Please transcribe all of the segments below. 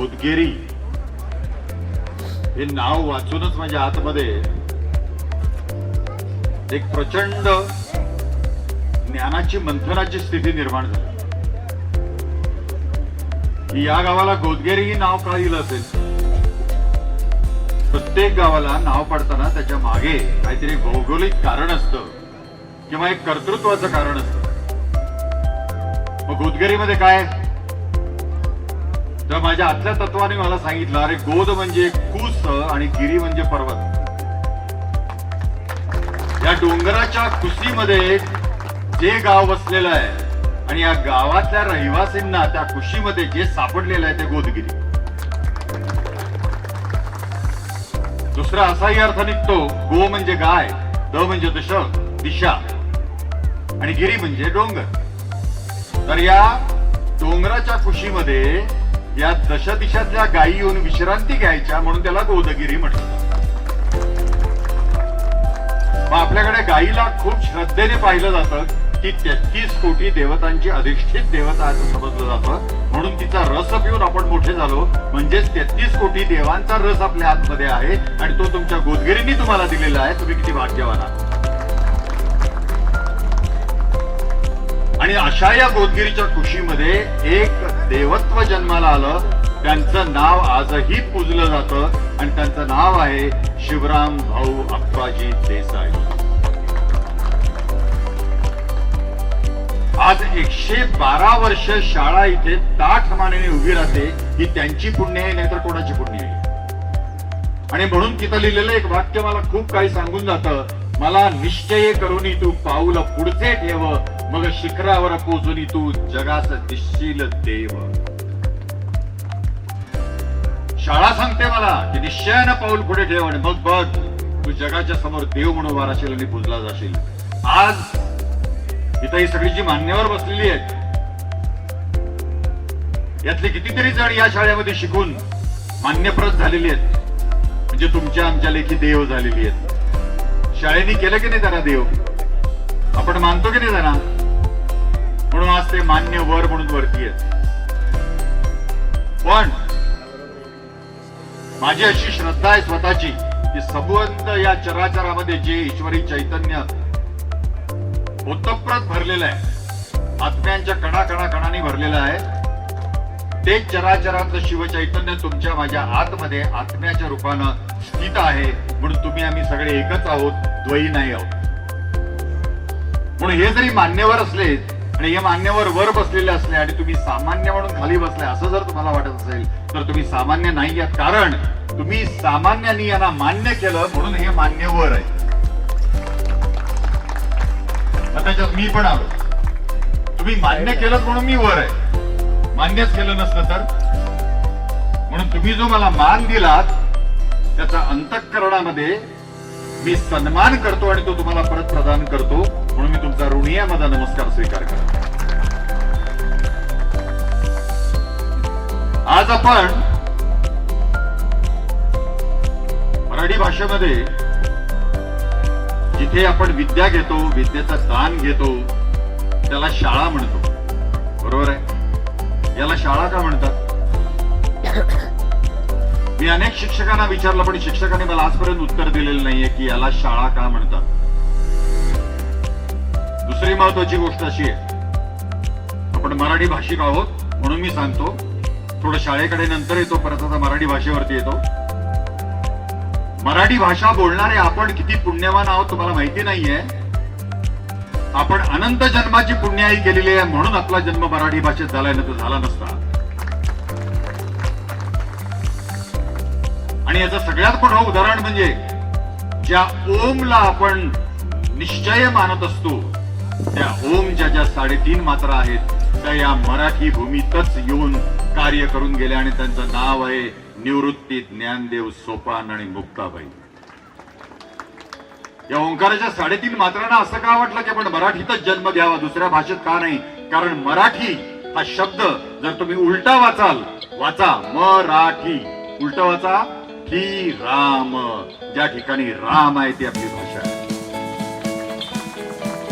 गोदगेरी हे नाव वाचूनच माझ्या आतमध्ये एक प्रचंड ज्ञानाची मंथनाची स्थिती निर्माण झाली की या गावाला गोदगेरी ही नाव का दिलं असेल. प्रत्येक गावाला नाव पडताना त्याच्या मागे काहीतरी भौगोलिक कारण असतं किंवा एक कर्तृत्वाचं कारण असतं. मग गोदगेरीमध्ये काय, तर माझ्या आतल्या तत्वाने मला सांगितलं, अरे गोद म्हणजे कुस आणि गिरी म्हणजे पर्वत. या डोंगराच्या कुशीमध्ये जे गाव वसलेलं आहे आणि या गावातल्या रहिवासींना त्या कुशीमध्ये जे सापडलेलं आहे ते गोदगिरी. दुसरा असाही अर्थ निघतो, गो म्हणजे गाय, द म्हणजे दिशा आणि गिरी म्हणजे डोंगर. तर या डोंगराच्या कुशीमध्ये या दशदिशातल्या गायी येऊन विश्रांती घ्यायच्या म्हणून त्याला गोदगिरी म्हटलं. मग आपल्याकडे गायीला खूप श्रद्धेने पाहिलं जातं की 33 कोटी देवतांची अधिष्ठित देवता असं समजलं जातं. म्हणून तिचा रस पिऊन आपण मोठे झालो. म्हणजेच 33 कोटी देवांचा रस आपल्या आतमध्ये आहे आणि तो तुमच्या गोदगिरींनी तुम्हाला दिलेला आहे. तुम्ही किती भाग्यवान आहात. आणि अशा या गोदगिरीच्या कुशीमध्ये एक देवत्व जन्माला आलं. त्यांचं नाव आजही पूजलं जातं आणि त्यांचं नाव आहे शिवराम भाऊ अप्पाजी देसाई. आज 112 वर्ष शाळा इथे ताठमानेने उभी राहते. ही त्यांची पुण्य आहे, नाहीतर कोणाची पुण्य आहे. आणि म्हणून तिथं लिहिलेलं एक वाक्य मला खूप काही सांगून जातं. मला निश्चय करूनी तू पाऊल पुढचे ठेव, मग शिखरावर पोचून तू जगास दिसशील देव. शाळा सांगते मला की निश्चयानं पाऊल पुढे ठेव आणि मग बघ तू जगाच्या समोर देव म्हणून वाराशील आणि पूजला जाशील. आज इथं ही सगळी जी मान्यवर बसलेली आहेत यातले कितीतरी जण या शाळेमध्ये शिकून मान्यप्रत झालेली आहेत. म्हणजे तुमच्या आमच्या लेखी देव झालेली आहेत. शाळेने केलं की नाही त्यांना देव, आपण मानतो की नाही त्यांना, म्हणून आज ते मान्यवर म्हणून वरती आहेत. पण माझी अशी श्रद्धा आहे स्वतःची की संबंध या चराचरामध्ये जे ईश्वरी चैतन्य ओतप्रोत भरलेलं आहे, आत्म्यांच्या कणाकणाकणाने भरलेलं आहे, ते चराचरातलं शिवचैतन्य तुमच्या माझ्या आतमध्ये आत्म्याच्या रूपानं स्थित आहे. म्हणून तुम्ही आम्ही सगळे एकच आहोत, द्वयी नाही आहोत. म्हणून हे जरी मान्यवर असले आणि हे मान्यवर वर बसलेले असले आणि तुम्ही सामान्य म्हणून खाली बसले असं जर तुम्हाला वाटत असेल तर तुम्ही सामान्य नाही आहात. कारण तुम्ही सामान्यांनी यांना मान्य केलं म्हणून हे मान्यवर आहे. त्याच्यात मी पण आलो. तुम्ही मान्य केलं म्हणून मी वर आहे, मान्यच केलं नसलं तर. म्हणून तुम्ही जो मला मान दिलात त्याचा अंतःकरणामध्ये मी सन्मान करतो आणि तो तुम्हाला परत प्रदान करतो. म्हणून मी तुमचा ऋणी आहे. माझा नमस्कार स्वीकार करा. आज आपण मराठी भाषेमध्ये जिथे आपण विद्या घेतो, विद्येचं दान घेतो, त्याला शाळा म्हणतो. बरोबर आहे. याला शाळा का म्हणतात? मी अनेक शिक्षकांना विचारलं पण शिक्षकांनी मला आजपर्यंत उत्तर दिलेलं नाहीये की याला शाळा का म्हणतात. दुसरी महत्वाची गोष्ट अशी आहे, आपण मराठी भाषिक आहोत म्हणून मी सांगतो. थोडं शाळेकडे नंतर येतो, परत आता मराठी भाषेवरती येतो. मराठी भाषा बोलणारे आपण किती पुण्यवान आहोत तुम्हाला माहिती नाहीये. आपण अनंत जन्माची पुण्याई केलेली आहे म्हणून आपला जन्म मराठी भाषेत झालाय, ना तर झाला नसता. आणि याचं सगळ्यात मोठं उदाहरण म्हणजे ज्या ओमला आपण निश्चय मानत असतो त्या ओमच्या ज्या 3.5 मात्रा आहेत त्या या मराठी भूमीतच येऊन कार्य करून गेल्या आणि त्यांचं नाव आहे निवृत्ती, ज्ञानदेव, सोपान आणि मुक्ताबाई. या ओंकाराच्या 3.5 मात्रांना असं का वाटलं की आपण मराठीतच जन्म घ्यावा, दुसऱ्या भाषेत का नाही? कारण मराठी हा शब्द जर तुम्ही उलटा वाचा मराठी, उलटा वाचा ही राम. ज्या ठिकाणी राम आहे ती आपली भाषा आहे.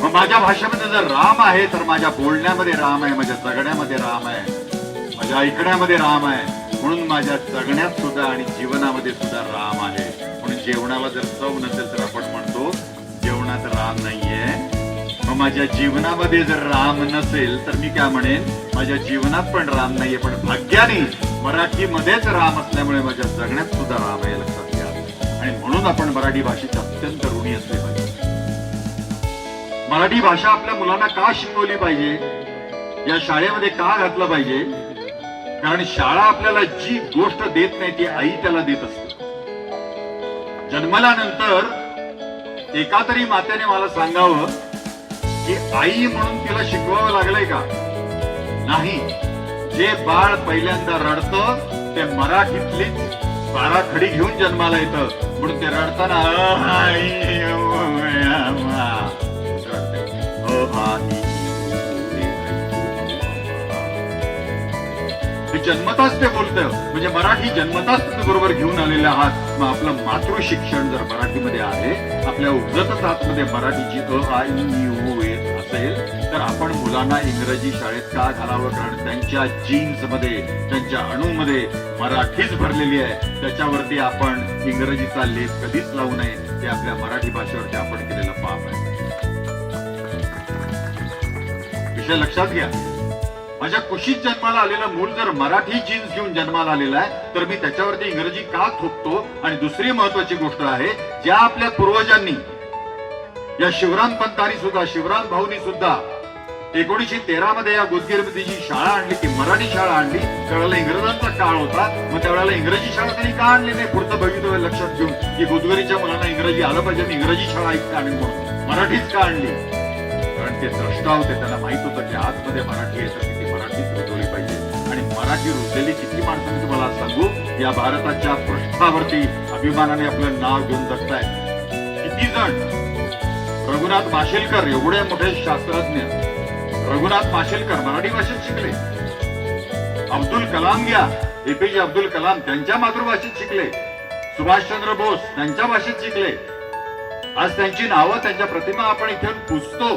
मग माझ्या भाषेमध्ये जर राम आहे तर माझ्या बोलण्यामध्ये राम आहे, माझ्या जगण्यामध्ये राम आहे, माझ्या ऐकण्यामध्ये राम आहे, म्हणून माझ्या जगण्यात सुद्धा आणि जीवनामध्ये सुद्धा राम आहे. म्हणून जेवणाला जर चव नसेल तर आपण म्हणतो जेवणात राम नाहीये. मग माझ्या जीवनामध्ये जर राम नसेल तर मी काय म्हणेन, माझ्या जीवनात पण राम नाहीये. पण भाग्याने मराठीमध्येच राम असल्यामुळे माझ्या जगण्यात सुद्धा राम आहे, लक्षात घ्या. आणि म्हणून आपण मराठी भाषेचे अत्यंत ऋणी असले पाहिजे. मराठी भाषा आपल्या मुलांना का शिकवली पाहिजे, या शाळेमध्ये का घातलं पाहिजे? कारण शाळा आपल्याला जी गोष्ट देत नाही ती आई त्याला देत असते. जन्मल्यानंतर एका तरी मातेने मला सांगावं की आई म्हणून तिला शिकवावं लागलंय का? नाही. जे बाळ पहिल्यांदा रडतं ते मराठीतलीच बाराखडी घेऊन जन्माला येतं. म्हणून ते रडताना जन्मताच ते बोलतं. म्हणजे मराठी जन्मताच तुम्ही बरोबर घेऊन आलेले आहात. मग आपलं मातृ शिक्षण जर मराठीमध्ये आहे, आपल्या उपजतच आतमध्ये मराठीची अ आ इ ई येत असेल तर आपण मुलांना इंग्रजी शाळेत का घालावं? कारण त्यांच्या जीन्स मध्ये, त्यांच्या अणूमध्ये मराठीच भरलेली आहे. त्याच्यावरती आपण इंग्रजीचा लेप कधीच लावू नये. हे आपल्या मराठी भाषेवरती आपण केलेलं पाप आहे. विषय लक्षात घ्या. माझ्या कुशीत जन्माला आलेलं मूल जर मराठी जीन्स घेऊन जन्माला आलेला आहे तर मी त्याच्यावरती इंग्रजी का थोपतो? आणि दुसरी महत्वाची गोष्ट आहे, ज्या आपल्या पूर्वजांनी, या शिवराम पंतांनी सुद्धा, शिवराम भाऊनी सुद्धा 1913 मध्ये या गोदगिरीमध्ये जी शाळा आणली, ती मराठी शाळा आणली. त्यावेळेला इंग्रजांचा काळ होता. मग त्यावेळेला इंग्रजी शाळा त्यांनी का आणली नाही? पुढचं भवितव्य लक्षात घेऊन की गोदगिरीच्या मुलांना इंग्रजी आलं पाहिजे, इंग्रजी शाळा ऐकता आणली म्हणून मराठीच का आणली? कारण ते द्रष्टा होते. त्यांना माहित होतं की आतमध्ये मराठी आहे तर ती मराठीच रुजवली पाहिजे. आणि मराठी रुजलेली किती माणसं मी तुम्हाला सांगू, या भारताच्या पृष्ठावरती अभिमानाने आपलं नाव घेऊन जगतायत. किती जण? रघुनाथ माशेलकर एवढे मोठे शास्त्रज्ञ, रघुनाथ माशेलकर मराठी भाषेत शिकले. अब्दुल कलाम घ्या, एपीजे अब्दुल कलाम त्यांच्या मातृभाषेत शिकले. सुभाषचंद्र बोस त्यांच्या भाषेत शिकले. आज त्यांची नावं, त्यांच्या प्रतिमा आपण इथे पुजतो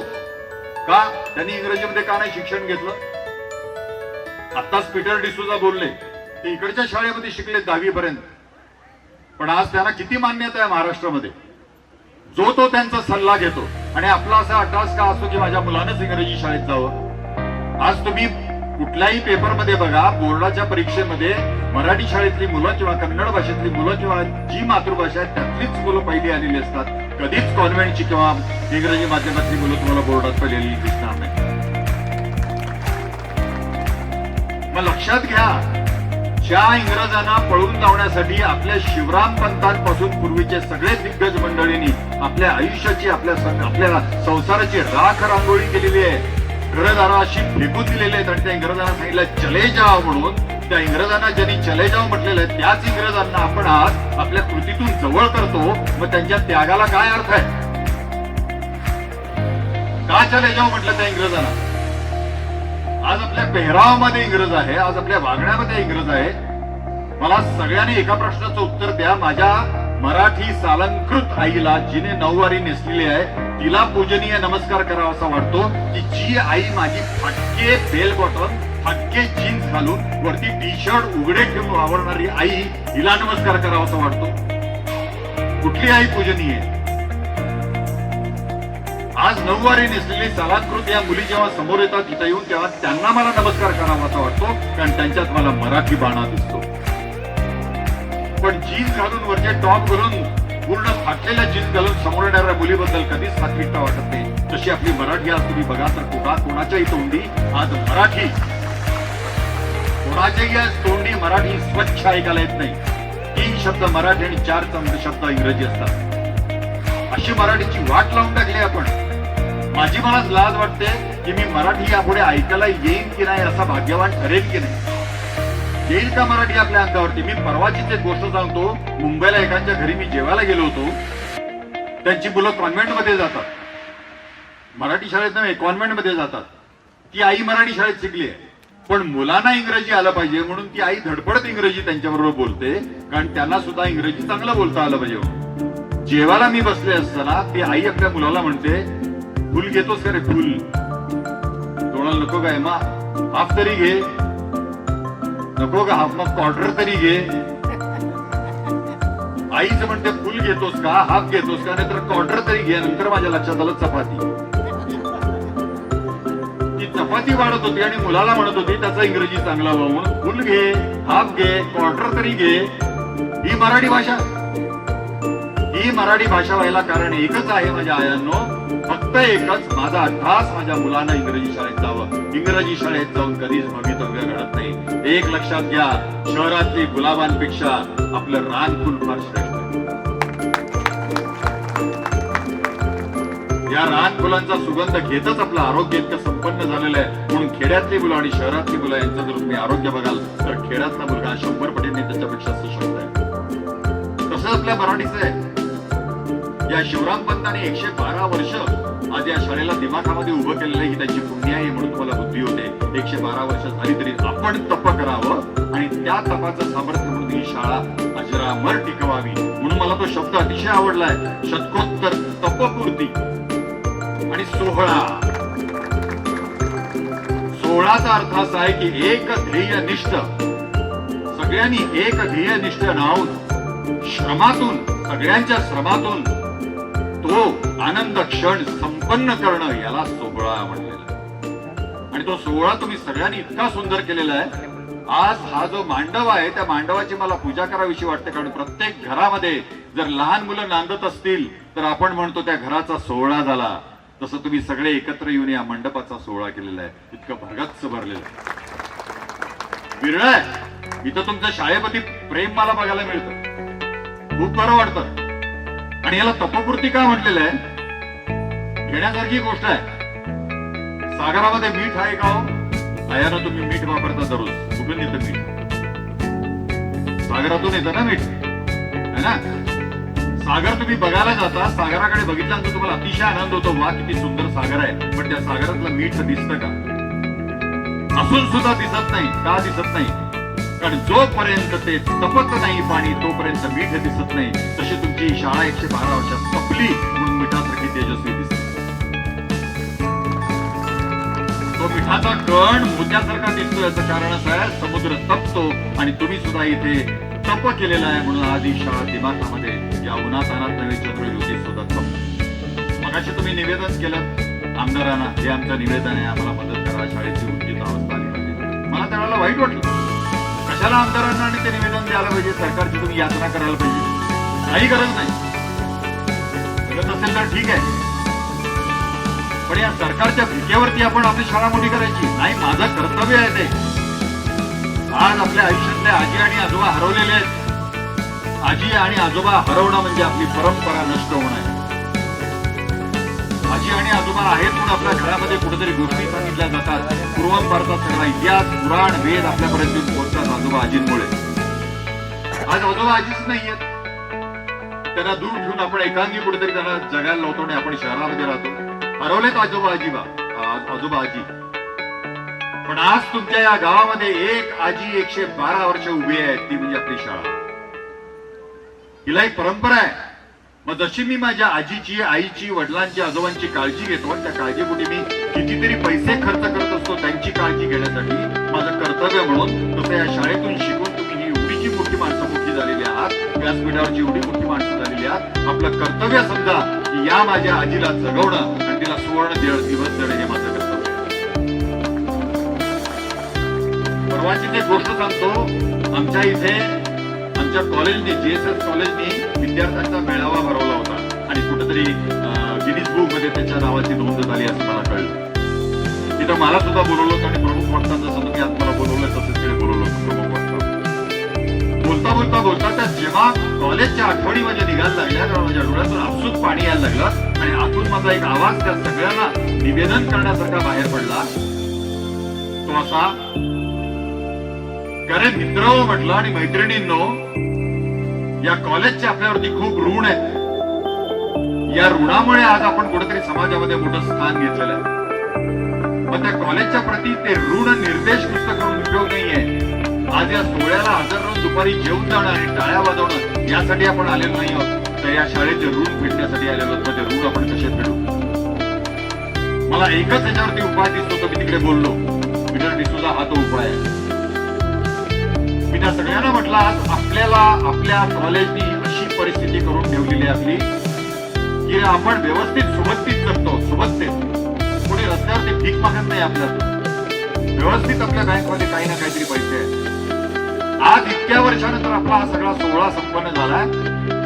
का? त्यांनी इंग्रजीमध्ये का नाही शिक्षण घेतलं? आताच पीटर डिसूजा बोलले ते इकडच्या शाळेमध्ये शिकले 10वी पर्यंत, पण आज त्यांना किती मान्यता आहे महाराष्ट्रामध्ये? जो तो त्यांचा सल्ला घेतो. आणि आपला असा अट्टास का असतो की माझ्या मुलानंच इंग्रजी शाळेत जावं? आज तुम्ही कुठल्याही पेपरमध्ये बघा, बोर्डाच्या परीक्षेमध्ये मराठी शाळेतली मुलं किंवा कन्नड भाषेतली मुलं किंवा जी मातृभाषा आहे त्यातलीच मुलं पहिली आलेली असतात. कधीच कॉन्व्हेंटची किंवा इंग्रजी माध्यमातली मुलं तुम्हाला बोर्डात पहिलेली दिसणार नाही. मग लक्षात घ्या, ज्या इंग्रजांना पळून जाण्यासाठी आपल्या शिवराम पंतांपासून पूर्वीचे सगळे दिग्गज मंडळींनी आपल्या आयुष्याची, आपल्या संसाराची राख रांगोळी केलेली आहे, घरदारा अशी फेकून दिलेले आहेत. आणि त्या इंग्रजांना सांगितलं चले जाव म्हणून. त्या इंग्रजांना ज्यांनी चले जाव म्हटलेलं आहे त्याच इंग्रजांना आपण आज आपल्या कृतीतून जवळ करतो. मग त्यांच्या त्यागाला काय अर्थ आहे? का चले जाव म्हटलं त्या इंग्रजांना? आज आपल्या पेहरावामध्ये इंग्रज आहे, आज आपल्या वागण्यामध्ये इंग्रज आहे. मला सगळ्यांनी एका प्रश्नाचं उत्तर द्या. माझ्या मराठी सालंकृत आईला, जिने नऊवारी नेसलेली आहे, तिला पूजनीय नमस्कार करावा असा वाटतो की जी आई माझी फाटके बेल बॉटम, फाटके जीन्स घालून वरती टी शर्ट उघडे ठेवून आवडणारी आई, हिला नमस्कार करावा असा वाटतो? कुठली आई पूजनीय? आज नऊवारी नेसलेली सालांकृत या मुली जेव्हा समोर येतात तिथे येऊन, तेव्हा त्यांना मला नमस्कार करावा असा वाटतो, कारण त्यांच्यात मला मराठी बाणा दिसतो. पण जीन्स घालून, वरचे टॉप घालून, पूर्ण फाटलेल्या जीन्स घालून समोर येणाऱ्या मुलीबद्दल कधीच सात्विकता वाटत नाही. तशी आपली मराठी आज तुम्ही बघा तर कोणाच्याही तोंडी आज मराठी, कोणाच्याही तोंडी मराठी स्वच्छ ऐकायला येत नाही. 3 शब्द मराठी आणि 4 शब्द इंग्रजी असतात. अशी मराठीची वाट लावून टाकली आपण. माझी मलाच लाज वाटते की मी मराठी यापुढे ऐकायला येईन की नाही, असा भाग्यवान ठरेल की नाही. येईल का मराठी आपल्या अंगावरती? मी परवाचीच एक गोष्ट सांगतो. मुंबईला एकांच्या घरी मी जेवायला गेलो होतो. त्यांची मुलं कॉन्व्हेंटमध्ये जातात, मराठी शाळेत नव्हे कॉन्व्हेंटमध्ये जातात. ती आई मराठी शाळेत शिकली आहे, पण मुलांना इंग्रजी आलं पाहिजे म्हणून ती आई धडपडत इंग्रजी त्यांच्याबरोबर बोलते, कारण त्यांना सुद्धा इंग्रजी चांगलं बोलता आलं पाहिजे. जेवायला मी बसले असताना ती आई आपल्या मुलाला म्हणते, फुल घेतोस का रे? फुल तोडायला नको काय? मा हाफ तरी घे. नको का मग क्वार्टर तरी घे. आईच म्हणते फुल घेतोस का हाफ घेतोस का, नाही तर क्वार्टर तरी घे. नंतर माझ्या लक्षात आलं चपाती. ती चपाती वाढत होती आणि मुलाला म्हणत होती त्याचा इंग्रजी चांगला व्हावा म्हणून फुल घे, हाफ घे, क्वार्टर तरी घे. ही मराठी भाषा, ही मराठी भाषा व्हायला कारण एकच आहे माझ्या आयांनो, फक्त एकच, माझा अट्टास माझ्या मुलांना इंग्रजी शाळेत जावं. इंग्रजी शाळेत जाऊन कधीच भवितव्य घडत नाही. एक लक्षात घ्या, शहरातली गुलाबांपेक्षा आपलं रानफुल फार श्रेष्ठ. या रानफुलांचा सुगंध घेतच आपलं आरोग्य इतकं संपन्न झालेलं आहे. म्हणून खेड्यातली मुलं आणि शहरातली मुलं यांचं जर तुम्ही आरोग्य बघाल तर खेड्यातला मुलगा 100 पटीने त्याच्यापेक्षा सशक्त आहे. तसंच आपल्या मराठीचं आहे. या शिवराम पंतांनी 112 वर्ष आज या शाळेला दिमाखामध्ये उभं केलेलं ही त्याची पुण्य आहे म्हणून तुम्हाला बुद्धी होते. 112 वर्ष झाली तरी आपण तप करावं आणि त्या तपाचं सामर्थ्य म्हणून ही शाळा अजरामर टिकवावी. म्हणून मला तो शब्द अतिशय आवडलाय, शतकोत्तर तपपूर्ती आणि 16. 16चा अर्थ असा आहे की एक ध्येय निष्ठ, सगळ्यांनी एक ध्येय निष्ठ राहून श्रमातून, सगळ्यांच्या श्रमातून तो आनंद क्षण संपन्न करणं, याला 16 म्हणलेलं. आणि तो 16 तुम्ही सगळ्यांनी इतका सुंदर केलेला आहे. आज हा जो मांडव आहे त्या मांडवाची मला पूजा करावीशी वाटते. कारण प्रत्येक घरामध्ये जर लहान मुलं नांदत असतील तर आपण म्हणतो त्या घराचा 16 झाला. तसं तुम्ही सगळे एकत्र येऊन या मंडपाचा 16 केलेला आहे. इतकं भरगच्च भरलेलं विरळ आहे. इथं तुमच्या शाळेप्रती प्रेम मला बघायला मिळतं, खूप बरं वाटतं. आणि याला तपपूर्ती का म्हटलेलं आहे? घेण्यासारखी गोष्ट आहे. सागरामध्ये मीठ आहे का हो? आयानं तुम्ही मीठ वापरता दररोज, कुठून येतं मीठ? सागरातून येतं ना मीठ, है ना? सागर तुम्ही बघायला जाता, सागराकडे बघितल्यानंतर तुम्हाला अतिशय आनंद होतो, वा किती सुंदर सागर आहे. पण त्या सागरातलं मीठ दिसतं का? असून सुद्धा दिसत नाही. का दिसत नाही? कारण जोपर्यंत ते तपत नाही पाणी तोपर्यंत मीठ दिसत नाही. तशी तुमची शाळा 112 वर्षात तपली म्हणून मिठासारखी तेजस्वी दिसते. तो मिठाचा कण मोत्यासारखा दिसतो. याचं कारण असं आहे, समुद्र तपतो आणि तुम्ही सुद्धा इथे तप केलेला आहे म्हणून आज ही शाळा दिमाखामध्ये या उन्हातानात नवे चंद्रज्योती सुद्धा तप. मगाशी तुम्ही निवेदन केलं आमदारांना, हे आमचं निवेदन आहे, आम्हाला मदत करा, शाळेची उंचीत अवस्था आली पाहिजे. मला त्यावेळेला वाईट वाटलं, कशाला आमदारांना आणि ते निवेदन द्यायला पाहिजे, सरकारची तुम्ही याचना करायला पाहिजे, काही गरज नाही. गरज असेल तर ठीक आहे, पण या सरकारच्या भीकेवरती आपण आपली शाळा मोठी करायची नाही. माझं कर्तव्य आहे ते. आज आपल्या आयुष्यातले आजी आणि आजोबा हरवलेले आहेत. आजी आणि आजोबा हरवणं म्हणजे आपली परंपरा नष्ट होणं आहे. आजी आणि आजोबा आहेत म्हणून आपल्या घरामध्ये कुठेतरी गोष्टी सांगितल्या जातात. पूर्वंपारचा सगळा इतिहास, पुराण, वेद आपल्यापर्यंत पोहोचतात आजोबा आजींमुळे. आज आजोबा आजीच नाहीयेत. त्यांना दूर ठेवून आपण एकांगी कुठेतरी त्यांना जगायला लावतो आणि आपण शहरामध्ये राहतो. हरवलेत आजोबा आजी. पण आज तुमच्या या गावामध्ये एक आजी 112 वर्ष उभी आहे, ती म्हणजे आपली शाळा. हिला एक परंपरा आहे. मग जशी मी माझ्या आजीची, आईची, वडिलांची, आजोबांची काळजी घेतो, त्या काळजीपोटी मी कितीतरी पैसे खर्च करत असतो त्यांची काळजी घेण्यासाठी माझं कर्तव्य म्हणून, तसं या शाळेतून शिकून तुम्ही ही एवढीची मोठी माणसं मोठी झालेली आहात, व्यासपीठावरची एवढी मोठी माणसं झालेली आहात. आपलं कर्तव्य समजा की या माझ्या आजीला जगवणं आणि तिला सुवर्ण दिवस देणं हे माझं कर्तव्य. परवाची एक गोष्ट सांगतो. आमच्या इथे आमच्या कॉलेजने, JSS कॉलेजने विद्यार्थ्यांचा मेळावा भरवला होता आणि कुठेतरी गिनीज बुक मध्ये त्याच्या नावाची नोंद झाली असं मला कळलं. तिथं मला सुद्धा बोलवलं होतं आणि प्रमुख वक्ता जसं तुम्ही आज मला बोलवलं तसंच तिथे बोलवलं होतं प्रमुख वक्ता. बोलता त्या जेव्हा कॉलेजच्या आठवणी माझ्या निघायला लागल्या तेव्हा माझ्या डोळ्यातून आपसूक पाणी यायला लागलं आणि आतून माझा एक आवाज त्या सगळ्यांना निवेदन करण्यासारखा बाहेर पडला. तो असा, कारण मित्र म्हटलं आणि मैत्रिणींनो, या कॉलेजचे आपल्यावरती खूप ऋण आहेत. या ऋणामुळे आज आपण कुठेतरी समाजामध्ये मोठं स्थान घेतलेलं आहे. पण त्या कॉलेजच्या प्रती ते ऋण निर्देश नुसतं करून उपयोग नाहीये. आज या सोहळ्याला हजर राहून दुपारी जेवून जाणं आणि टाळ्या वाजवणं यासाठी आपण आलेलो नाही आहोत, तर या शाळेचे ऋण फेडण्यासाठी आलेलो आहोत. म्हणजे ऋण आपण कसे फेडू? मला एकच याच्यावरती उपाय दिसतो, तो मी तिकडे बोललो. पीटर डिसूजा हा तो उपाय आहे. सगळ्यांना म्हटलं आज आपल्याला आपल्या कॉलेजनी अशी परिस्थिती करून ठेवलेली आहे आपली की आपण व्यवस्थित सुबत्तीत जगतो. सुबत्तीत कोणी रस्त्यावरती भीक मागत नाही आपल्याला. व्यवस्थित आपल्या बँकमध्ये काही ना काहीतरी पैसे आहेत. आज इतक्या वर्षानंतर आपला हा सगळा सोहळा संपन्न झालाय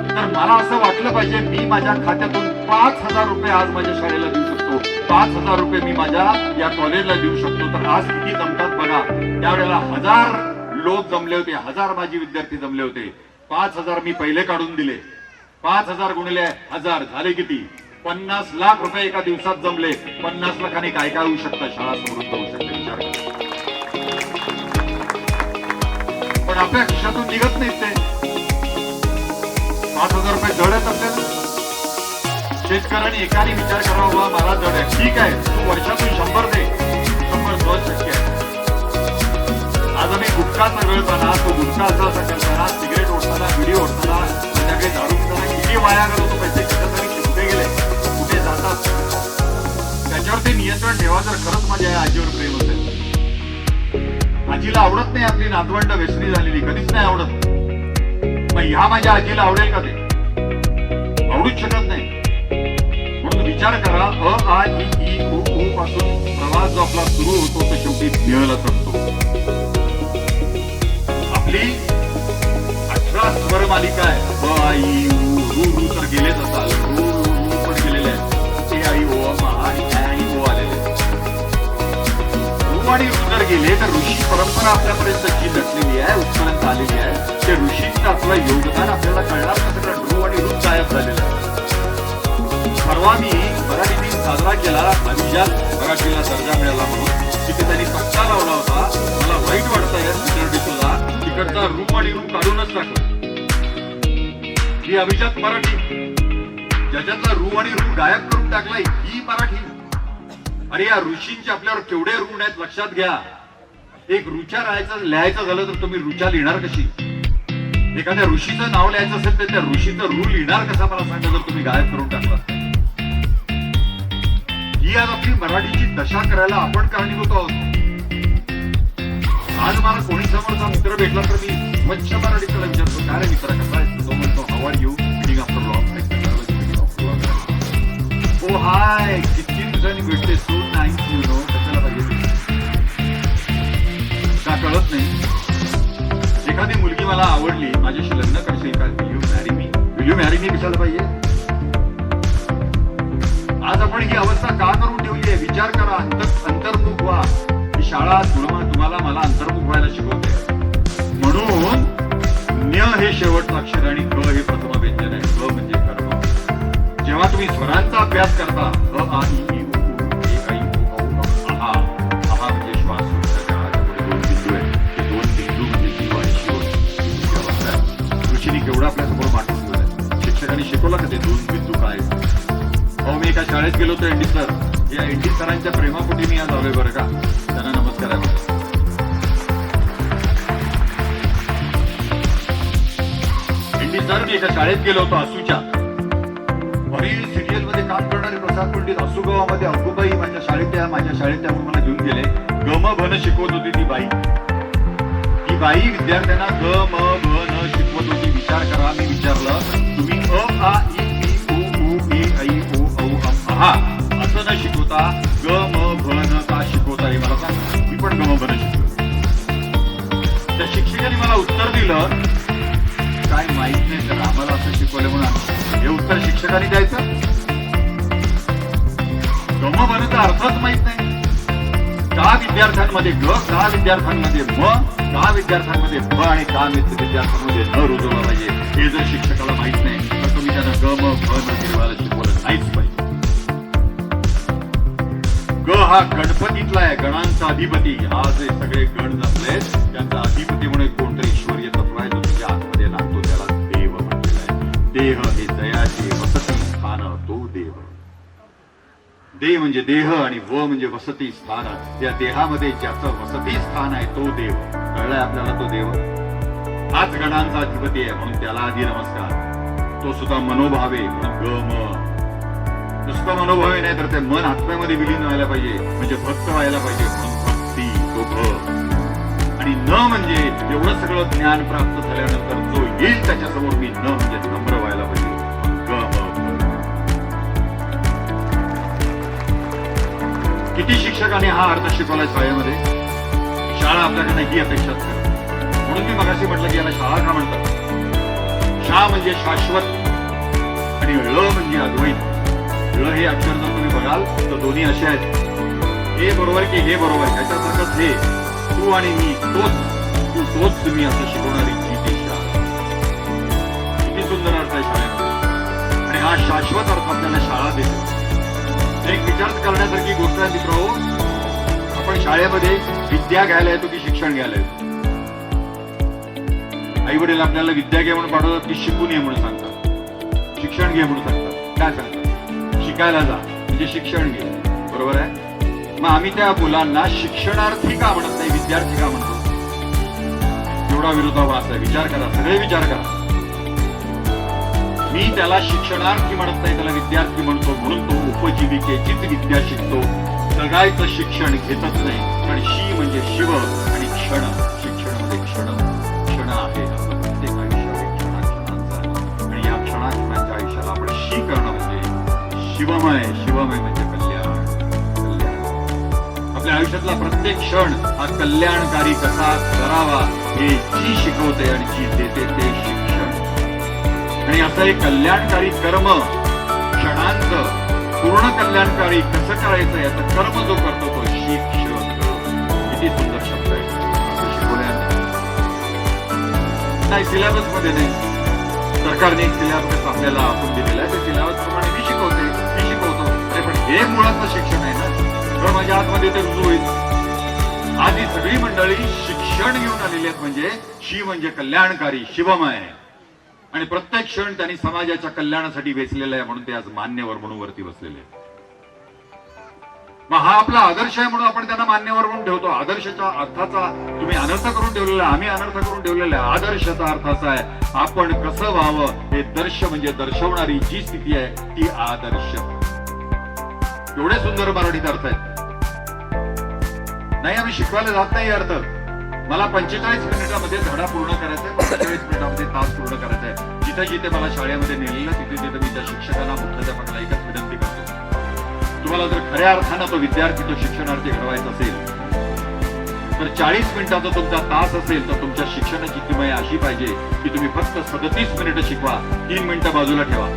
तर मला असं वाटलं पाहिजे मी माझ्या खात्यातून 5,000 रुपये आज माझ्या शाळेला देऊ शकतो. 5,000 रुपये मी माझ्या या कॉलेजला देऊ शकतो. तर आज किती जमतात बघा. त्यावेळेला 1000 लोक जमले होते. 1000 माझे विद्यार्थी जमले होते. 5,000 मी पहिले काढून दिले. 5,000 गुणिले 1000 झाले किती? 50 लाख रुपये एका दिवसात जमले. 50 लाखांनी काय काय होऊ शकतं? शाळा समृद्ध होऊ शकते. विचार करा. पण आपल्या खिशातून निघत नाहीत ते 5,000 रुपये जड आहेत आपल्याला. शेतकऱ्यांनी एकाने विचार करावा मला जड आहे. ठीक आहे तू वर्षातून 100 दे. 100 सहज शक्य आहे. आज आम्ही गुटखाचा वेळ पाहणार. तो गुटखा असा करताना सिगरेट ओढताना विडी ओढताना संध्याकाळी दारू पिताना किती वाया घालवतो पैसे. त्याच्यासाठी कुठे गेले कुठे जातात त्याच्यावरती नियंत्रण ठेवा. जर खरंच माझ्या या आजीवर प्रेम असेल. आजीला आवडत नाही आपली नातवंड व्यसनी झालेली. कधीच नाही आवडत. मग ह्या माझ्या आजीला आवडेल का? ते आवडूच शकत नाही. म्हणून विचार करा अ आ इ ई उ ऊ पासून प्रवास जो आपला सुरू होतो तो शेवटी ध्येयला चढतो. आपली 18 स्वर मालिका आहे. ब आ इ उ रू रू तर गेलेच असाल. रू रू रू पण गेलेले आहेत. ते आई ओ मा आणि आई ओ आलेले. रू आणि रू जर गेले तर ऋषी परंपरा आपल्यापर्यंत जी नटलेली आहे उत्पर्यंत आलेली आहे. ते ऋषींचं आपलं योगदान आपल्याला कळणार कसं? कारण रू आणि रू गायब झालेलं आहे. परवा मी मराठी दिन साजरा केला. अभिजात मराठीला दर्जा मिळाला म्हणून तिथे त्यांनी तक्ता लावला होता. मला वाईट वाटतंय विद्यार्थीला तिकडचा रू आणि रू काढूनच टाकला. ही अभिजात मराठी ज्याच्यातला रू आणि रू गायब करून टाकलाय ही मराठी. अरे या ऋषींचे आपल्यावर केवढे ऋण आहेत लक्षात घ्या. एक ऋचा लिहायचं झालं तर तुम्ही ऋचा लिहिणार कशी? एखाद्या ऋषीचं नाव लिहायचं असेल तर त्या ऋषीचं रू लिहिणार कसा मला सांगा जर तुम्ही गायब करून टाकला. ही आज आपली मराठीची दशा करायला आपण कारणीभूत आहोत. आज मला कोणी समोरचा मित्र भेटला तर मी स्वच्छ मराठीला विचारतो काय रे मित्र कसा आहे? तो म्हणतो how are you meeting after लॉ. ओ हाय किती दिवसांनी भेटते. So nice you know. कशाला पाहिजे का कळत नाही. एखादी मुलगी मला आवडली माझ्याशी लग्न करशील का? Will you marry me? Will you marry me कशाला पाहिजे? आज आपण ही अवस्था का करून ठेवली आहे? विचार करा. अंतर्मुख व्हा. ही शाळा तुम्हाला मला अंतर्मुख व्हायला शिकवते. म्हणून न्य हे शेवटचं अक्षर आणि क हे प्रथम व्यंजन आहे. क म्हणजे कर्म. जेव्हा तुम्ही स्वरांचा अभ्यास करता अ आ इ ई उ ऊ ए ऐ ओ औ आहा. आहा म्हणजे श्वास. दोन बिंदू आहेत. ते दोन बिंदू म्हणजे जीव आणि शिव. ऋषीने केवढा आपल्यासमोर मांडून ठेवलाय. शिक्षकांनी शिकवलं का ते दोन बिंदू काय? अहो मी एका शाळेत गेलो होतो एनडी सर. या एनडी सरांच्या प्रेमापोटी मी आज आलोय बरं का. त्यांना नमस्कार आहे. एनडी सर मी एका शाळेत गेलो होतो असूच्या. वरील सिरियल मध्ये काम करणारे प्रसाद पंडित असू गावामध्ये अंकुबाई माझ्या शाळेत त्या म्हणून मला घेऊन गेले. ग म भ न शिकवत होती ती बाई. ती बाई विद्यार्थ्यांना ग म भ न शिकवत होती. विचार करा. मी विचारलं तुम्ही अ आ इ ई उ ऊ ए ऐ ओ औ आहा असं न शिकवता ग म भ न का शिकवता हे मला सांगा. मी पण ग म भ न शिकवतो. त्या शिक्षकाने मला उत्तर दिलं काय माहित नाही तर आम्हाला असं शिकवलं म्हणून. हे उत्तर शिक्षकांनी द्यायचं? ग म भ नचा अर्थच माहित नाही. का विद्यार्थ्यांमध्ये ग, का विद्यार्थ्यांमध्ये म, का विद्यार्थ्यांमध्ये भ आणि का विद्यार्थ्यांमध्ये न रुजवला पाहिजे हे जर शिक्षकाला माहित नाही तर तुम्ही त्यांना ग म भ न गिरवायला शिकवलं नाहीच पाहिजे. ग हा गणपतीतला आहे. गणांचा अधिपती. हा जे सगळे गण जमले त्यांचा अधिपती म्हणून कोणतरी ईश्वरीय तत्व आहे जो तुझ्या आतमध्ये लागतो त्याला देव म्हटलेला आहे. देह हे दयाचे वसती स्थान तो देव. देह म्हणजे देह आणि व म्हणजे वसती स्थान. या देहामध्ये ज्याचं वसती स्थान आहे तो देव. कळलाय आपल्याला तो देव? हाच गणांचा अधिपती आहे म्हणून त्याला आधी नमस्कार. तो सुद्धा मनोभावे म्हणून ग म. नुसतं मनोभावे नाही तर ते मन आत्म्यामध्ये विलीन व्हायला पाहिजे म्हणजे भक्त व्हायला पाहिजे म्हणून भक्ती तो भ. आणि न म्हणजे एवढं सगळं ज्ञान प्राप्त झाल्यानंतर जो येईल त्याच्यासमोर मी न म्हणजे नम्र व्हायला पाहिजे. किती शिक्षकांनी हा अर्थ शिकवलाय शाळेमध्ये? शाळा आपल्याकडे ही अपेक्षा असते. म्हणून मी मगाशी म्हटलं की याला शाळा का म्हणतात? शा म्हणजे शाश्वत आणि ळ म्हणजे अद्वैत. ळ हे अक्षर जर तुम्ही बघाल तर दोन्ही असे आहेत, हे बरोबर की हे बरोबर, ह्याच्यासारखंच हे तू आणि मी तोच, तू तोच तुम्ही असं शिकवणारी जी शाळा. किती सुंदर अर्थ आहे शाळेमध्ये आणि हा शाश्वत अर्थ आपल्याला शाळा देते. एक विचार करण्यासारखी गोष्ट आहे मित्रांनो. आपण शाळेमध्ये विद्या घ्यायला येतो की शिक्षण घ्यायला येतो? आई वडील आपल्याला विद्या घे म्हणून पाठवतात की शिकून ये म्हणून सांगतात, शिक्षण घे म्हणून सांगतात. काय सांगतात? शिकायला जा म्हणजे शिक्षण घे, बरोबर आहे. मग आम्ही त्या मुलांना शिक्षणार्थी का म्हणत नाही, विद्यार्थी का म्हणतो? एवढा विरोधाभास आहे. विचार करा, सगळे विचार करा. मी त्याला शिक्षणार्थी म्हणत नाही, त्याला विद्यार्थी म्हणतो. म्हणून तो उपजीविकेचीच विद्या शिकतो, जगायचं शिक्षण घेतच नाही. कारण शी म्हणजे शिव आणि क्षण, शिक्षण म्हणजे क्षण. क्षण आहे आपलं प्रत्येक आयुष्य क्षणांचा, आणि या क्षणाच्या आयुष्याला आपण शी करणं म्हणजे शिवमय. शिवमय म्हणजे कल्याण. कल्याण आपल्या आयुष्यातला प्रत्येक क्षण हा कल्याणकारी कसा करावा हे जी शिकवते आणि जी देते ते शिक्षण. आणि असं एक कल्याणकारी कर्म क्षणांचं पूर्ण कल्याणकारी कसं करायचं याचं कर्म जो करतो तो शिक्षण. किती सुंदर शब्द आहे. असं शिकवल्या नाही, सिलेबस मध्ये नाही. सरकारने एक सिलेबस आपल्याला आपण दिलेला आहे, त्या सिलेबस प्रमाणे मी शिकवते, मी शिकवतो. अरे पण हे मुळातलं शिक्षण आहे ना, तर माझ्या आतमध्ये ते रुजू होईल. आज ही सगळी मंडळी शिक्षण घेऊन आलेली आहेत, म्हणजे शी म्हणजे कल्याणकारी, शिवमय. आणि प्रत्येक क्षण त्यांनी समाजाच्या कल्याणासाठी वेचलेला आहे, म्हणून ते आज मान्यवर म्हणून वरती बसलेले. मग हा आपला आदर्श आहे म्हणून आपण त्यांना मान्यवर म्हणून ठेवतो. आदर्शाच्या अर्थाचा तुम्ही अनर्थ करून ठेवलेला, आम्ही अनर्थ करून ठेवलेला आहे. आदर्शाचा अर्थ असा आहे आपण कसं व्हावं, हे दर्श म्हणजे दर्शवणारी जी स्थिती आहे ती आदर्श. एवढे सुंदर मराठीत अर्थ आहेत. नाही, आम्ही शिकवायला जात नाही अर्थ. मला 45 मिनिटामध्ये धडा पूर्ण करायचा आहे, 45 मिनिटामध्ये तास पूर्ण करायचा आहे. जिथे जिथे मला शाळेमध्ये नेलेलं तिथे तिथे मी त्या शिक्षकांना, मुख्याध्यापकाला एकच विनंती करतो, तुम्हाला जर खऱ्या अर्थानं तो विद्यार्थी, तो शिक्षणार्थी घडवायचा असेल तर 40 मिनिटाचा तुमचा तास असेल तर तुमच्या शिक्षणाची किमया अशी पाहिजे की तुम्ही फक्त 37 मिनिटं शिकवा, 3 मिनिटं बाजूला ठेवा.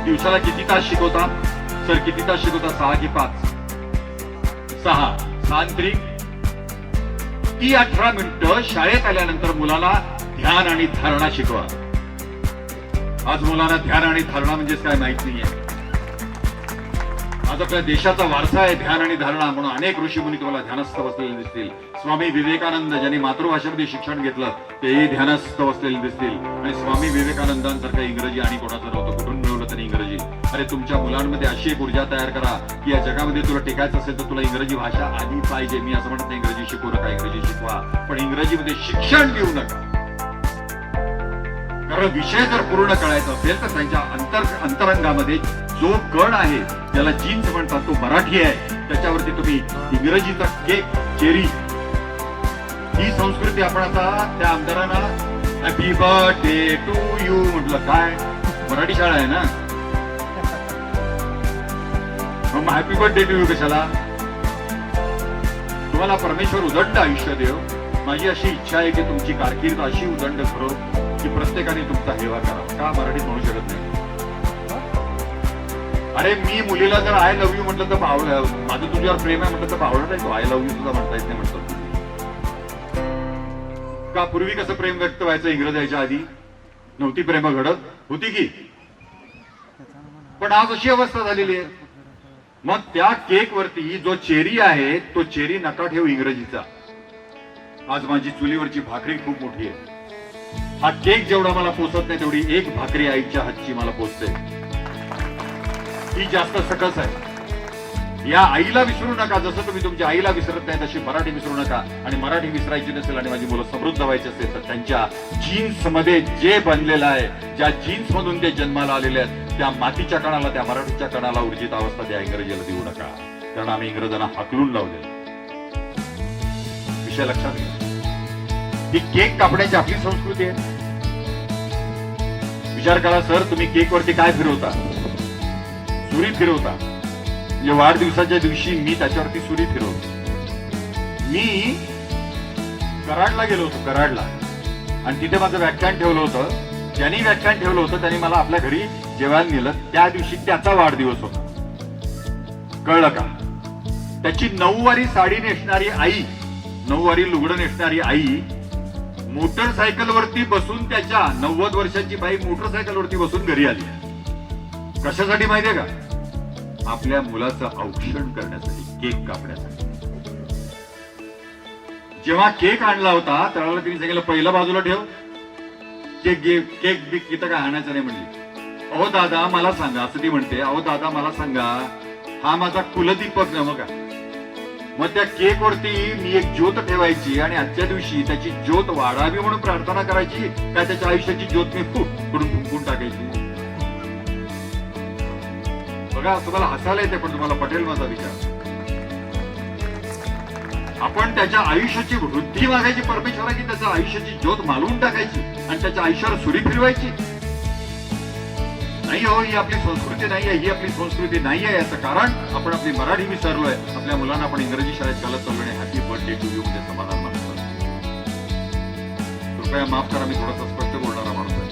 दिवसाला किती तास शिकवता सर? किती तास शिकवता? 6 की 5? 6. तांत्रिक ती 18 मिनिटं शाळेत आल्यानंतर मुलाला ध्यान आणि धारणा शिकवा. आज मुलांना ध्यान आणि धारणा म्हणजे काय माहित नाहीये. आज आपल्या देशाचा वारसा आहे ध्यान आणि धारणा, म्हणून अनेक ऋषीमुनी तुम्हाला ध्यानस्थ बसलेले दिसतील. स्वामी विवेकानंद ज्यांनी मातृभाषेमध्ये शिक्षण घेतलं तेही ध्यानस्थ बसलेले दिसतील. आणि स्वामी विवेकानंदांसारखं इंग्रजी आणि कोणाचं नव्हतं, कुठून मिळवलं त्यांनी इंग्रजी. अरे तुमच्या मुलांमध्ये अशी एक ऊर्जा तयार करा की या जगामध्ये तुला टिकायचं असेल तर तुला इंग्रजी भाषा आली पाहिजे. मी असं म्हणत नाही इंग्रजी शिकू नका, इंग्रजी शिकवा, पण इंग्रजीमध्ये शिक्षण देऊ नका. कारण विषय जर पूर्ण कळायचा असेल तर त्यांच्या अंतरंगामध्ये जो कण आहे ज्याला जीन्स म्हणतात तो मराठी आहे, त्याच्यावरती तुम्ही इंग्रजीचा केक, चेरी, ही संस्कृती आपण आता त्या आमदारांना हॅपी बर्थडे टू यू म्हटलं. काय मराठी शाळा आहे ना, मग हॅपी बर्थडे टू यू कशाला? तुम्हाला परमेश्वर उदंड आयुष्य देव. माझी अशी इच्छा आहे की तुमची कारकीर्द अशी उदंड करो की प्रत्येकाने तुमचा हेवा करा. का मराठीत म्हणू शकत नाही? अरे मी मुलीला जर आय लव्ह यू म्हटलं तर माझं तुझ्यावर प्रेम आहे म्हटलं तर भावलं नाही. तो आय लव्ह यू सुद्धा म्हणता येत नाही म्हणतो. का पूर्वी कसं प्रेम व्यक्त व्हायचं इंग्रज यायच्या आधी? नव्हती प्रेम घडत होती की? पण आज अशी अवस्था झालेली आहे. मग त्या केक वरती जो चेरी आहे तो चेरी नका ठेवू इंग्रजीचा. आज माझी चुलीवरची भाकरी खूप मोठी आहे. हा केक जेवढा मला पोचत नाही तेवढी एक भाकरी आईच्या हातची मला पोचते. ही जास्त सकस आहे. या आईला विसरू नका. जसं तुम्ही तुमच्या आईला विसरत नाही तशी मराठी विसरू नका. आणि मराठी विसरायची नसेल आणि माझी मुलं समृद्ध व्हायची असेल तर त्यांच्या जीन्स मध्ये जे बनलेलं आहे, ज्या जीन्स मधून ते जन्माला आलेले आहेत त्या मातीच्या कणाला, त्या मराठीच्या कणाला ऊर्जित अवस्था त्या इंग्रजीला देऊ नका. कारण आम्ही इंग्रजांना हाकलून लावले. विषय लक्षात घ्या. ही केक कापण्याची आपली संस्कृती आहे. विचार करा सर, तुम्ही केक वरती काय फिरवता? सुरी फिरवता. म्हणजे वाढदिवसाच्या दिवशी मी त्याच्यावरती सुरी फिरवतो. मी कराडला गेलो होतो, कराडला, आणि तिथे माझं व्याख्यान ठेवलं होतं. ज्यांनी व्याख्यान ठेवलं होतं त्यांनी मला आपल्या घरी जेवायला नेलं. त्या दिवशी त्याचा वाढदिवस होता. कळलं का? त्याची 9 वारी साडी नेसणारी आई, 9 वारी लुगडं नेसणारी आई मोटरसायकलवरती बसून, त्याच्या 90 वर्षाची बाई मोटरसायकलवरती बसून घरी आली. कशासाठी माहितीये का? आपल्या मुलाचं औक्षण करण्यासाठी, केक कापण्यासाठी. जेव्हा केक आणला होता त्यावेळेला तिने सांगितलं, पहिलं बाजूला ठेव, केक बिक इथं काय आणायचं नाही म्हणली. अहो दादा मला सांगा, असं ती म्हणते, अहो दादा मला सांगा, हा माझा कुलदीपक नव्ह का? मग त्या केक वरती मी एक ज्योत ठेवायची आणि आजच्या दिवशी त्याची ज्योत वाढावी म्हणून प्रार्थना करायची का त्याच्या आयुष्याची ज्योत मी फुंकून टाकायची? बघा, तुम्हाला हसायला येते पण तुम्हाला पटेल माझा विचार. आपण त्याच्या आयुष्याची वृद्धी मागायची परमेश्वरा, की त्याच्या आयुष्याची ज्योत मालवून टाकायची आणि त्याच्या आयुष्यावर सुरी फिरवायची? नाही हो, ही आपली संस्कृती नाही आहे. ही आपली संस्कृती नाही आहे. याचं कारण आपण आपली मराठी विसरलोय. आपल्या मुलांना आपण इंग्रजी शाळेत घालत चाललो आणि हॅपी बर्थडे टू यू म्हणजे समाधान मानतो. कृपया माफ करा, मी थोडासा स्पष्ट बोलणारा माणूस आहे,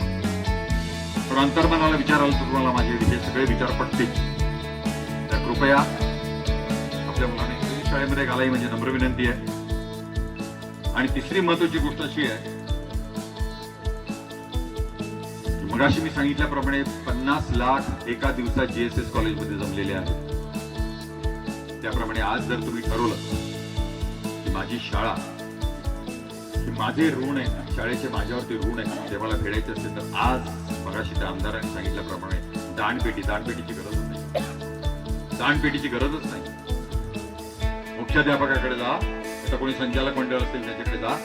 पण अंतर्मनाला विचाराल तर तुम्हाला माझे विषय सगळे विचार पडतील. त्या कृपया आपल्या मुलांना इंग्रजी शाळेमध्ये घालावी म्हणजे नम्र विनंती आहे. आणि तिसरी महत्वाची गोष्ट अशी आहे, मगाशी मी सांगितल्याप्रमाणे 50 लाख एका दिवसात JSS कॉलेजमध्ये जमलेले आहेत. त्याप्रमाणे आज जर तुम्ही ठरवलं की माझी शाळा, की माझे ऋण आहे, शाळेचे माझ्यावरती ऋण आहे, ते मला फेडायचे असेल तर आज मगाशी त्या आमदारांनी सांगितल्याप्रमाणे दानपेटीची गरजच नाही. दानपेटीची गरजच नाही. मुख्याध्यापकाकडे जा, आता कोणी संचालक मंडळ असतील त्याच्याकडे जा.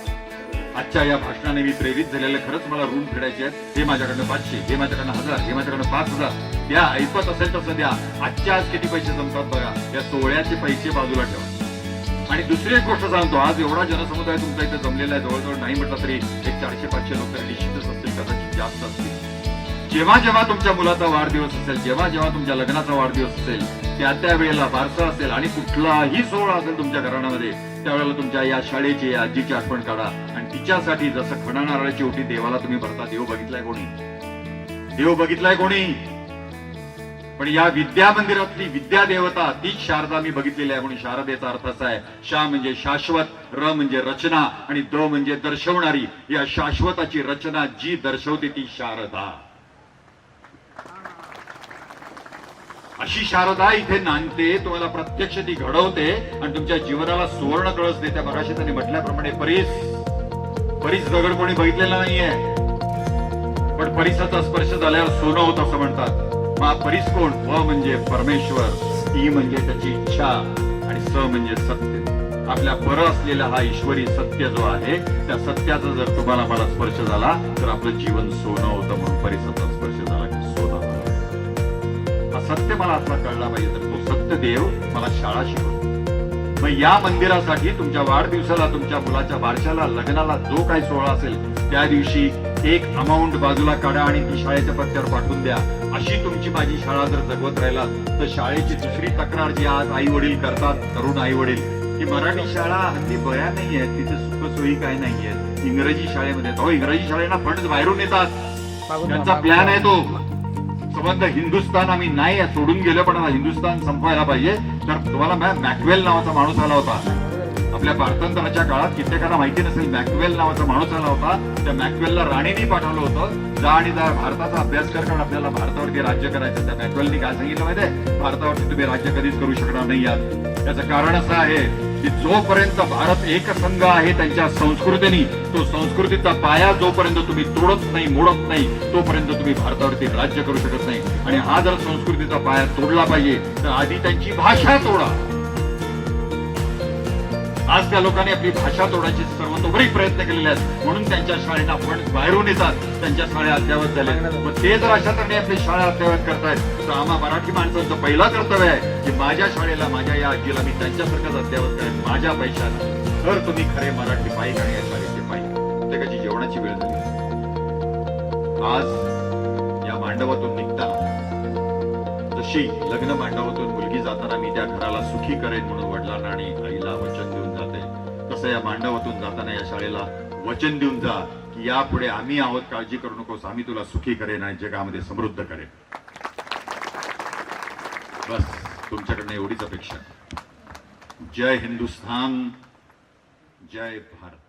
आजच्या या भाषणाने मी प्रेरित झालेले, खरंच मला ऋण फेडायचे आहेत, हे माझ्याकडनं 500, हे माझ्याकडनं 1000, हे माझ्याकडनं 5000 द्या. ऐपत असेल तसं द्या. आजच्या आज किती पैसे जमतात बघा. या सोहळ्याचे पैसे बाजूला ठेवा. आणि दुसरी एक गोष्ट सांगतो, आज एवढा जनसमुदाय तुमचा इथे जमलेला आहे, जवळजवळ नाही म्हटलं तरी एक 400-500 लोक तरी निश्चितच असतील, कदाचित जास्त असतील. जेव्हा जेव्हा तुमच्या मुलाचा वाढदिवस असेल, जेव्हा जेव्हा तुमच्या लग्नाचा वाढदिवस असेल, त्या वेळेला बारसा असेल आणि कुठलाही सोहळा असेल तुमच्या घराण्यामध्ये, त्यावेळेला तुमच्या या शाळेची, या आजीची आठवण काढा. आणि तिच्यासाठी जसं खणा नारळाची ओटी देवाला तुम्ही भरता, देव बघितलाय कोणी? देव बघितलाय कोणी? पण या विद्या मंदिरातली विद्या देवता तीच शारदा मी बघितलेली आहे. म्हणून शारदेचा अर्थ असा आहे, शा म्हणजे शाश्वत, र म्हणजे रचना आणि द म्हणजे दर्शवणारी. या शाश्वताची रचना जी दर्शवते ती शारदा. अशी शारदा इथे नांदते, तुम्हाला प्रत्यक्ष ती घडवते आणि तुमच्या जीवनाला सुवर्ण कळस देते. मगाशी त्यांनी म्हटल्याप्रमाणे परीस दगड कोणी बघितलेला नाहीये, पण परिसाचा स्पर्श झाल्यावर सोनं होत असं म्हणतात. मग परीस कोण? व म्हणजे परमेश्वर, ई म्हणजे त्याची इच्छा आणि स म्हणजे सत्य. आपल्या पर असलेला हा ईश्वरी सत्य जो आहे, त्या सत्याचा जर तुम्हाला मला स्पर्श झाला तर आपलं जीवन सोनं होतं. म्हणून परिसाचा स्पर्श झाला की सोनं. सत्य मला आता कळला पाहिजे, तर तो सत्य देव मला शाळा शिकवतो. मग या मंदिरासाठी तुमच्या वाढदिवसाला, तुमच्या मुलाच्या बारशाला, लग्नाला जो काही सोहळा असेल त्या दिवशी एक अमाऊंट बाजूला काढा आणि ती शाळेच्या पत्त्यावर पाठवून द्या. अशी तुमची माझी शाळा जर जगवत राहिला तर शाळेची दुसरी तक्रार जी आज आई वडील करतात, तरुण आई वडील, की मराठी शाळा हल्ली बऱ्या नाही आहेत, तिथे सुखसोयी काय नाही आहेत, इंग्रजी शाळेमध्ये. अहो, इंग्रजी शाळेला फंड बाहेरून येतात, त्यांचा प्लॅन आहे तो संबंध हिंदुस्थान आम्ही नाही सोडून गेलो, पण हिंदुस्थान संपवायला पाहिजे. तर तुम्हाला मॅकवेल नावाचा माणूस आला होता आपल्या पारतंत्र्याच्या काळात, कित्येकांना माहिती नसेल, मॅकवेल नावाचा माणूस आला होता. त्या मॅकवेलला राणीने पाठवलं होतं, जा आणि जा भारताचा अभ्यास कर, कारण आपल्याला भारतावरती राज्य करायचं. त्या मॅकवेलने काय सांगितलं माहितीये? भारतावरती तुम्ही राज्य कधीच करू शकणार नाही आहात. त्याचं कारण असं आहे की जोपर्यंत भारत एकसंघ आहे त्यांच्या संस्कृतीने, तो संस्कृतीचा पाया जोपर्यंत तुम्ही तोडत नाही, मोडत नाही, तोपर्यंत तुम्ही भारतावरती राज्य करू शकत नाही. आणि हा जर संस्कृतीचा पाया तोडला पाहिजे तर आधी त्यांची भाषा तोडा. आज त्या लोकांनी आपली भाषा तोडायचे सर्वतोपरी प्रयत्न केलेले आहेत, म्हणून त्यांच्या शाळेला फंड बाहेरून येतात, त्यांच्या शाळा अद्यावत झाल्या. मग ते जर अशा तऱ्हेने आपली शाळा अद्यावत करतायत तर आम्हा मराठी माणसांचं पहिलं कर्तव्य आहे की माझ्या शाळेला, माझ्या या आजीला मी त्यांच्यासारखंच अद्यावत करेन माझ्या पैशाला. तर तुम्ही खरे मराठी पाईक आणि या शाळेचे पाईक. मरणाची वेळ झाली आहे. आज या मांडवातून निघताना जशी लग्न मांडवातून मुलगी जाताना मी त्या घराला सुखी करेन म्हणून वडिलांना आणि आईला वचन देऊन जाते, तसं या मांडवातून जाताना या शाळेला वचन देऊन जा की यापुढे आम्ही आहोत, काळजी करू नकोस, आम्ही तुला सुखी करेन आणि जगामध्ये समृद्ध करेन. बस तुमच्याकडनं एवढीच अपेक्षा. जय हिंदुस्थान, जय भारत.